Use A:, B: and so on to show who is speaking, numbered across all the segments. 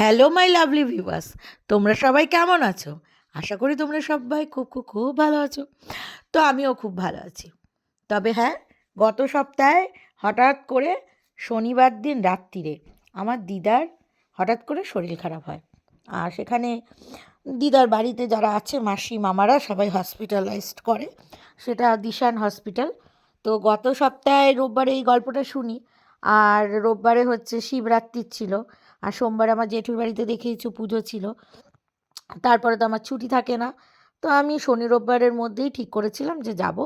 A: Hello my lovely viewers, তোমরা সবাই কেমন আছো? আশা করি তোমরা সবাই খুব খুব খুব ভালো আছো। তো আমিও খুব ভালো আছি। তবে হ্যাঁ, গত সপ্তাহে হঠাৎ করে শনিবার দিন রাত্তিরে আমার দিদার হঠাৎ করে শরীর খারাপ হয়। আর সেখানে দিদার বাড়িতে যারা আছে মাসি মামারা সবাই হসপিটালাইজড করে, সেটা দিশান হসপিটাল। তো গত সপ্তাহে রোববারে এই গল্পটা শুনি। আর রোববারে হচ্ছে শিবরাত্রির ছিল, আর সোমবারে আমার জেঠুর বাড়িতে দেখেইছো পুজো ছিল। তারপরে তো আমার ছুটি থাকে না। তো আমি শনি রোববারের মধ্যেই ঠিক করেছিলাম যে যাব।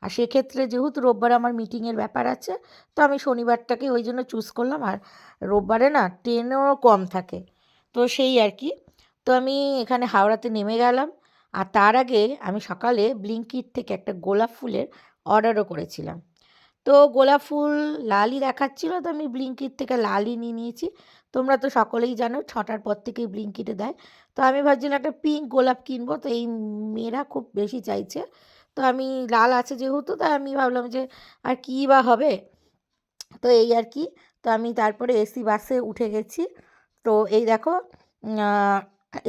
A: আর সেক্ষেত্রে যেহেতু রোববারে আমার মিটিংয়ের ব্যাপার আছে, তো আমি শনিবারটাকে ওই জন্য চুজ করলাম। আর রোববারে না ট্রেনও কম থাকে, তো সেই আর কি। তো আমি এখানে হাওড়াতে নেমে গেলাম। আর তার আগে আমি সকালে ব্লিঙ্কিট থেকে একটা গোলাপ ফুলের অর্ডারও করেছিলাম। তো গোলাপ ফুল লালই দেখাচ্ছিল, তো আমি ব্লিঙ্কিট থেকে লালই নিয়ে নিয়েছি। তোমরা তো সকলেই জানো 6টার পর থেকেই ব্লিঙ্কিটে দেয়। তো আমি ভাবছিলাম একটা পিঙ্ক গোলাপ কিনবো, তো এই মেয়েরা খুব বেশি চাইছে। তো আমি লাল আছে যেহেতু, তাই আমি ভাবলাম যে আর কী বা হবে। তো এই আর কি। তো আমি তারপরে এসি বাসে উঠে গেছি। তো এই দেখো,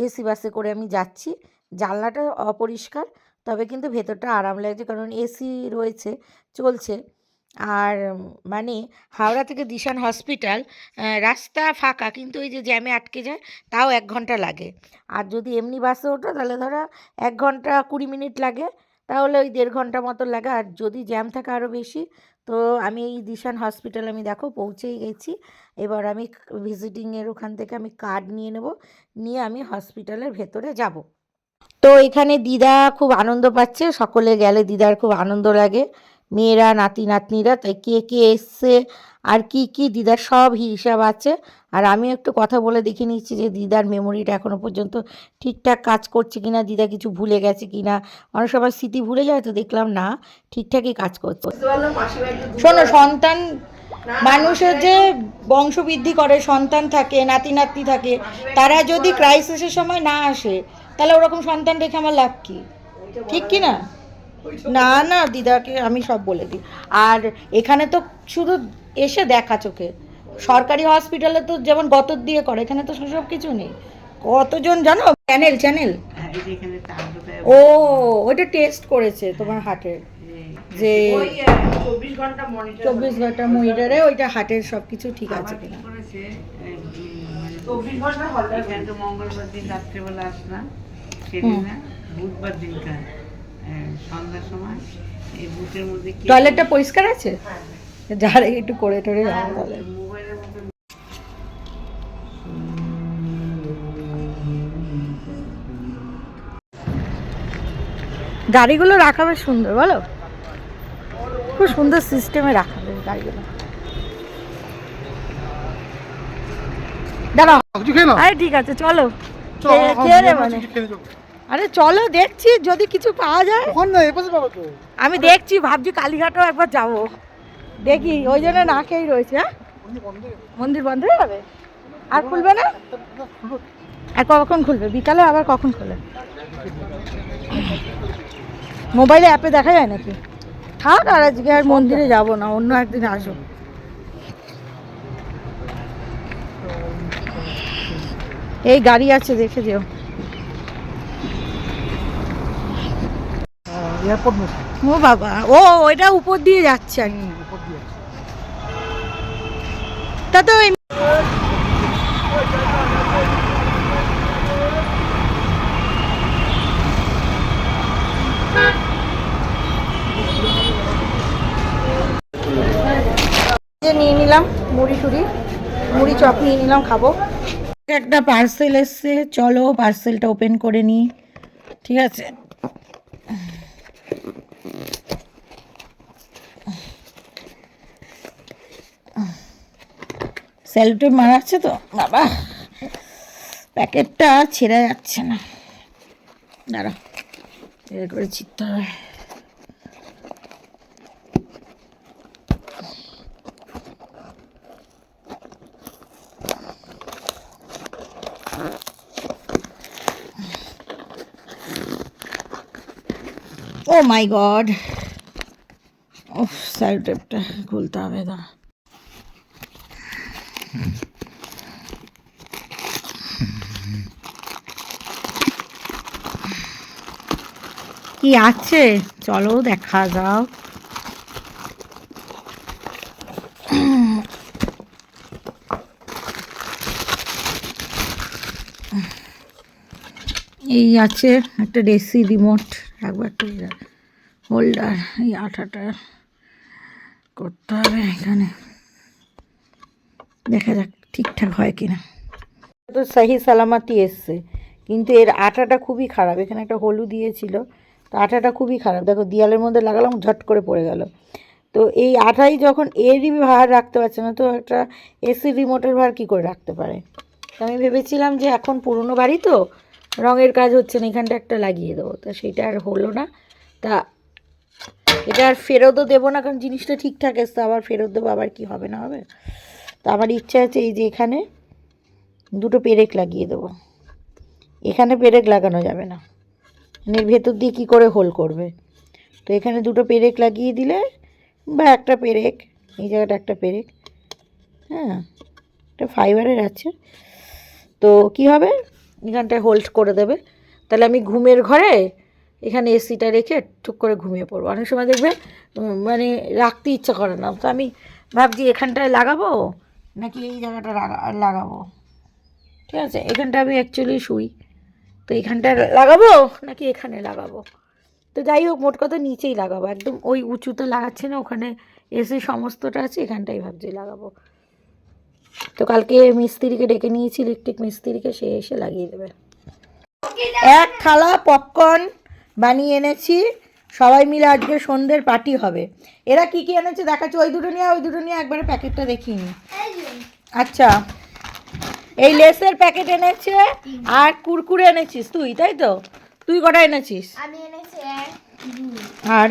A: এসি বাসে করে আমি যাচ্ছি। জানলাটা অপরিষ্কার, তবে কিন্তু ভেতরটা আরাম লাগছে কারণ এসি রয়েছে, চলছে। আর মানে হাওড়া থেকে দিশান হসপিটাল রাস্তা ফাঁকা, কিন্তু ওই যে জ্যামে আটকে যায়, তাও 1 ঘন্টা লাগে। আর যদি এমনি বাসে ওঠো তাহলে ধরো 1 ঘন্টা 20 মিনিট লাগে, তাহলে ওই 1.5 ঘন্টা মতো লাগে। আর যদি জ্যাম থাকে আরও বেশি। তো আমি এই দিশান হসপিটাল আমি দেখো পৌঁছেই গেছি। এবার আমি ভিজিটিংয়ের ওখান থেকে আমি কার্ড নিয়ে নেব, নিয়ে আমি হসপিটালের ভেতরে যাব। তো এখানে দিদা খুব আনন্দ পাচ্ছে, সকলে গেলে দিদার খুব আনন্দ লাগে, মেয়েরা নাতি নাতনিরা। তাই কে কে এসছে আর কি কি দিদার সব হিসাব আছে। আর আমি একটু কথা বলে দেখে নিচ্ছি যে দিদার মেমোরিটা এখনও পর্যন্ত ঠিকঠাক কাজ করছে কিনা, দিদা কিছু ভুলে গেছে কিনা। অনেক সময় স্মৃতি ভুলে যায়, তো দেখলাম না, ঠিকঠাকই কাজ করছে। শোনো, সন্তান মানুষের যে বংশবৃদ্ধি করে, সন্তান থাকে, নাতি নাতনি থাকে, তারা যদি ক্রাইসিসের সময় না আসে, তাহলে ওরকম সন্তান রেখে আমার লাভ কী? ঠিক কি না? না না, দিদাকে আমি সব বলে দিই। আর এখানে তো শুধু এসে দেখা চোখে, সরকারি হসপিটালে তো যেমন গতর দিয়ে করে, এখানে তো সেসব কিছু নেই। কতজন জানো, চ্যানেল চ্যানেল। ও, ওইটা টেস্ট করেছে তোমার হার্টের, যে 24 ঘন্টা মনিটরে ওইটা হার্টের সব কিছু ঠিক আছে কিনা।
B: মঙ্গলবার দিন রাত্রেবেলা আসলাম, সেদিন না বুধবার দিনকার সন্ধ্যার সময় এই বুথের মধ্যে
A: টয়লেটটা পরিষ্কার আছে, যারা একটু করে টরে যাবো তাহলে।
B: মোবাইলের মধ্যে
A: গাড়িগুলো রাখা বেশ সুন্দর, বলো, খুব সুন্দর সিস্টেমে রাখা বেশ গাড়িগুলো। দাঁড়াও, আরে ঠিক আছে, চলো খেয়ে নে মানে। আরে চলো, দেখছি যদি কিছু পাওয়া যায়। আমি দেখছি, ভাবছি কালীঘাটও একবার যাবো, দেখি, ওই জন্য না খেয়েই রয়েছে। হ্যাঁ, মন্দির বন্ধ হয়ে যাবে, আর খুলবে না? আর কখন খুলবে? বিকালে আবার কখন খুলে? মোবাইলে অ্যাপে দেখা যায় নাকি? থাক, আর আজকে আর মন্দিরে যাব না, অন্য একদিন আসো। এই গাড়ি আছে, দেখে যেও। ও বাবা, ও ওইটা উপর দিয়ে যাচ্ছে আর কি। তা তো নিয়ে নিলাম মুড়ি টুড়ি, মুড়ি চপ নিয়ে নিলাম, খাবো। একটা পার্সেল এসছে, চলো পার্সেলটা ওপেন করে নিই। ঠিক আছে, স্যালুটে মারাচ্ছে তো বাবা, প্যাকেটটা ছেড়ে যাচ্ছে না, দাঁড়া, এর করে চিত্ত হবে। ও মাই গড, ও স্যালুটেপটা খুলতে হবে, দাঁড়া। কি আছে চলো দেখা যাও। এই আছে একটা এসি রিমোট, একবার একটু হোল্ডার, এই আঠাটা করতে হবে এখানে, দেখা যাক ঠিকঠাক হয় কিনা। তো সহি সালামাতি এসছে, কিন্তু এর আঠাটা খুবই খারাপ। এখানে একটা হলুদ দিয়েছিল, তো আঠাটা খুবই খারাপ। দেখো দেয়ালের মধ্যে লাগালাম, ঝট করে পড়ে গেল। তো এই আঠাই যখন এরই ভার রাখতে পারছে না, তো একটা এসি রিমোটের ভার কী করে রাখতে পারে। তো আমি ভেবেছিলাম যে এখন পুরনো বাড়ি তো রঙের কাজ হচ্ছে না, এখানটা একটা লাগিয়ে দেবো, তা সেটা আর হলো না। তা এটা আর ফেরতও দেবো না, কারণ জিনিসটা ঠিকঠাক এসছে, আবার ফেরত দেবো, আবার কি হবে না হবে। তো আমার ইচ্ছা আছে এই যে এখানে দুটো পেরেক লাগিয়ে দেবো। এখানে পেরেক লাগানো যাবে না, এর ভেতর দিয়ে কী করে হোল করবে। তো এখানে দুটো পেরেক লাগিয়ে দিলে, বা একটা পেরেক, এই জায়গাটা একটা পেরেক, হ্যাঁ একটা ফাইবারের আছে, তো কি হবে এখানটায় হোল্ড করে দেবে। তাহলে আমি ঘুমের ঘরে এখানে এসিটা রেখে টুক করে ঘুমিয়ে পড়বো। অনেক সময় দেখবে মানে রাখতে ইচ্ছা করে না, তো আমি ভাবছি এখানটায় লাগাবো নাকি এই জায়গাটা লাগাবো। ঠিক আছে, এখানটা আমি অ্যাকচুয়ালি শুই, তো এখানটা লাগাবো নাকি এখানে লাগাবো। তো যাই হোক, মোট কথা নিচেই লাগাবো, একদম ওই উঁচুতে লাগাচ্ছে না, ওখানে এসি সমস্তটা আছে, এখানটাই ভাবছি লাগাবো। তো কালকে মিস্ত্রিকে ডেকে নিয়েছি, ইলেকট্রিক মিস্ত্রিকে, সে এসে লাগিয়ে দেবে। এক থালা পপকর্ন বানিয়ে এনেছি, সবাই মিলে আজকে সন্ধ্যের পার্টি হবে। এরা কি কি এনেছে দেখাচ্ছে, ওই দুটো নিয়ে একবারে প্যাকেটটা দেখিনি। আচ্ছা, এই লেসের প্যাকেট এনেছে, আর কুরকুরে এনেছিস তুই, তাই তো? তুই কটা এনেছিস? আর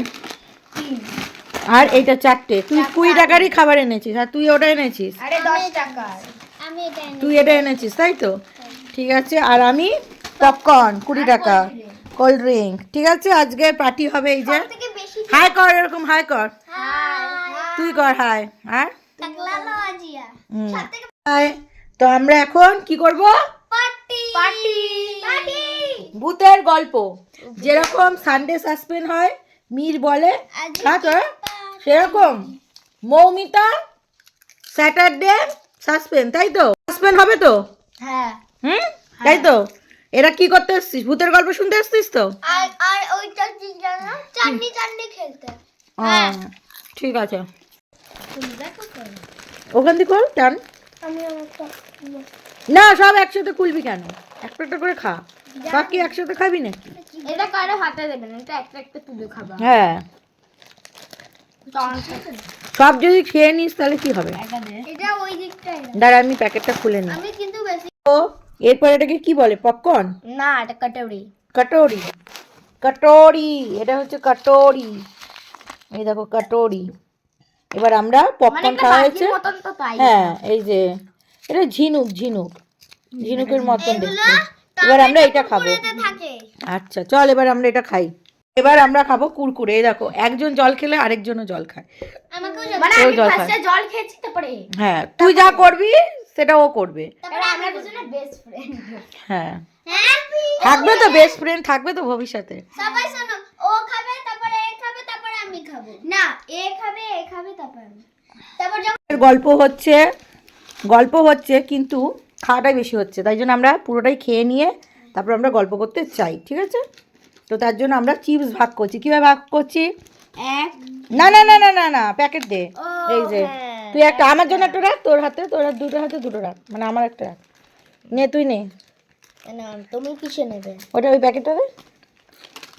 A: আর এইটা 4টে, তুই 20 টাকারই খাবার এনেছিস, আর তুই ওটা এনেছিস, তুই এটা এনেছিস, তাই তো? ঠিক আছে, আর আমি পপকর্ন 20 টাকা, কোল্ড ড্রিঙ্ক। ঠিক আছে, আজকে পার্টি হবে। এই যে হাই কর, এরকম হাই কর, তুই কর হাই। আর হাই। তো আমরা এখন কি করব? ভূতের গল্প, যেরকম সানডে সাসপেন্স হয়, মীর বলে, সেরকম মৌমিতা স্যাটারডে সাসপেন্স, তাই তো? সাসপেন্স হবে তো?
C: হ্যাঁ।
A: তাই তো? এরা কি করতে এসছিস? ভূতের গল্প শুনতে এসছিস তো?
C: আর ওইটা কি জানো, চাটনি খেলতে।
A: ঠিক আছে, ওখান থেকে কর টান। না, সব একসাথে খুলবি কেন? একটা একটা করে খা, সব কি একসাথে খাবি নাকি?
C: এটা কারো হাতে দেবে না, এটা একটা একটা তুলে খাবা।
A: হ্যাঁ, সব যদি খেয়ে নিস তাহলে কি হবে?
C: এটা ওই দিকটাই
A: দাঁড়া, আমি প্যাকেটটা খুলে নিই।
C: আমি কিন্তু বেশি।
A: ও এরপর এটাকে কি বলে? পপকর্ন?
C: না, এটা কাটৌরি।
A: কটোরি, কটোরি, এটা হচ্ছে কটোরি। এই দেখো কটোরি। এবার আমরা পপকর্ন খাওয়া হয়েছে। হ্যাঁ, এই যে এটা ঝিনুকের মতন দেখতে। এবার আমরা এটা খাবো। আচ্ছা চল, এবার আমরা এটা খাই। এবার আমরা খাবো কুরকুরে। এই দেখো, একজন জল খেলে আরেকজনও জল খায়।
C: আমি ফার্স্টে জল খেয়েছি, তারপরে
A: হ্যাঁ, তুই যা করবি সেটা ও করবে।
C: তারপরে আমরা দুজনে বেস্ট ফ্রেন্ড।
A: হ্যাঁ, থাকবে তো, বেস্ট ফ্রেন্ড থাকবে তো ভবিষ্যতে।
C: সবাই শোনো, ও খাবে, তারপরে এ খাবে, তারপরে আমি খাবো। না, এ খাবে, তারপর আমি। তারপর যখন
A: গল্প হচ্ছে কিন্তু খাওয়াটাই বেশি হচ্ছে, তাই জন্য আমরা পুরোটাই খেয়ে নিয়ে তারপর আমরা গল্প করতে চাই। ঠিক আছে, তো তার জন্য আমরা চিপস ভাগ করছি। কীভাবে ভাগ করছি? না না না না না না, প্যাকেট দে। এই যে তুই একটা আমার জন্য একটা রাখ, তোর হাতে, তোর দুটো হাতে দুটো রাখ, মানে আমার একটা রাখ। নে, তুই নে।
C: তুমি কিসে নেবে?
A: ওটা ওই প্যাকেটটা দে।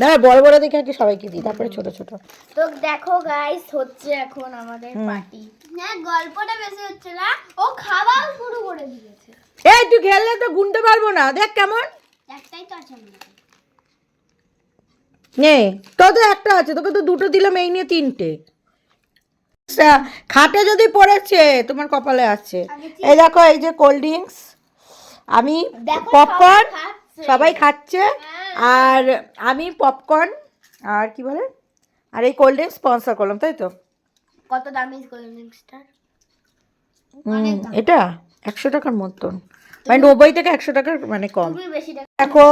A: দাঁড়া, বড় বড় দেখে আর কি সবাইকে দিই, তারপরে ছোট ছোট।
C: তো দেখো গাইস, হচ্ছে এখন আমাদের পার্টি। না, গল্পটা বেশি হচ্ছে না, ও খাওয়াও শুরু করে দিয়েছে।
A: এই তুই খেললে তো গুনতে পারবো না, দেখ কেমন।
C: একটাই তো আছে আমাদের।
A: নে, তোর তো একটা আছে, তোকে তো দুটো দিলাম, এই নিয়ে 3টে। খাটে যদি পড়েছে, তোমার কপালে আছে। এই দেখো, এই যে কোল্ড ড্রিঙ্কস, আমি পপকর্ন, সবাই খাচ্ছে, আর আমি পপকর্ন আর কি বলে, আর এই কোল্ড ড্রিঙ্কস স্পন্সর করলাম, তাই তো?
C: কত দামি কোল্ড ড্রিঙ্কসটা?
A: এটা 100 টাকার মতন। মানে 90 থেকে 100 টাকার মানে কম।
C: তুমি বেশি টাকা
A: দেখো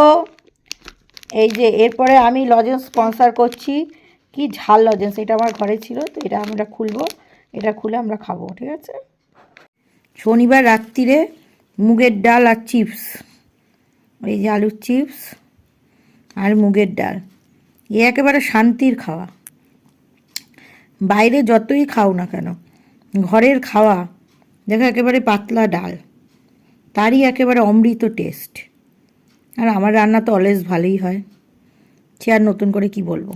A: এই যে এরপরে আমি লজেন্স স্পন্সর করছি, কি ঝাল লজেন্স, এটা আমার ঘরে ছিল তো এটা আমরা খুলবো, এটা খুলে আমরা খাবো, ঠিক আছে। শনিবার রাত্রিরে মুগের ডাল আর চিপস, এই যে আলুর চিপস আর মুগের ডাল, এ একেবারে শান্তির খাওয়া। বাইরে যতই খাও না কেন, ঘরের খাওয়া দেখো একেবারে পাতলা ডাল, তারই একেবারে অমৃত টেস্ট। আর আমার রান্না তো অলওয়েজ ভালোই হয়, সে আর নতুন করে কি বলবো।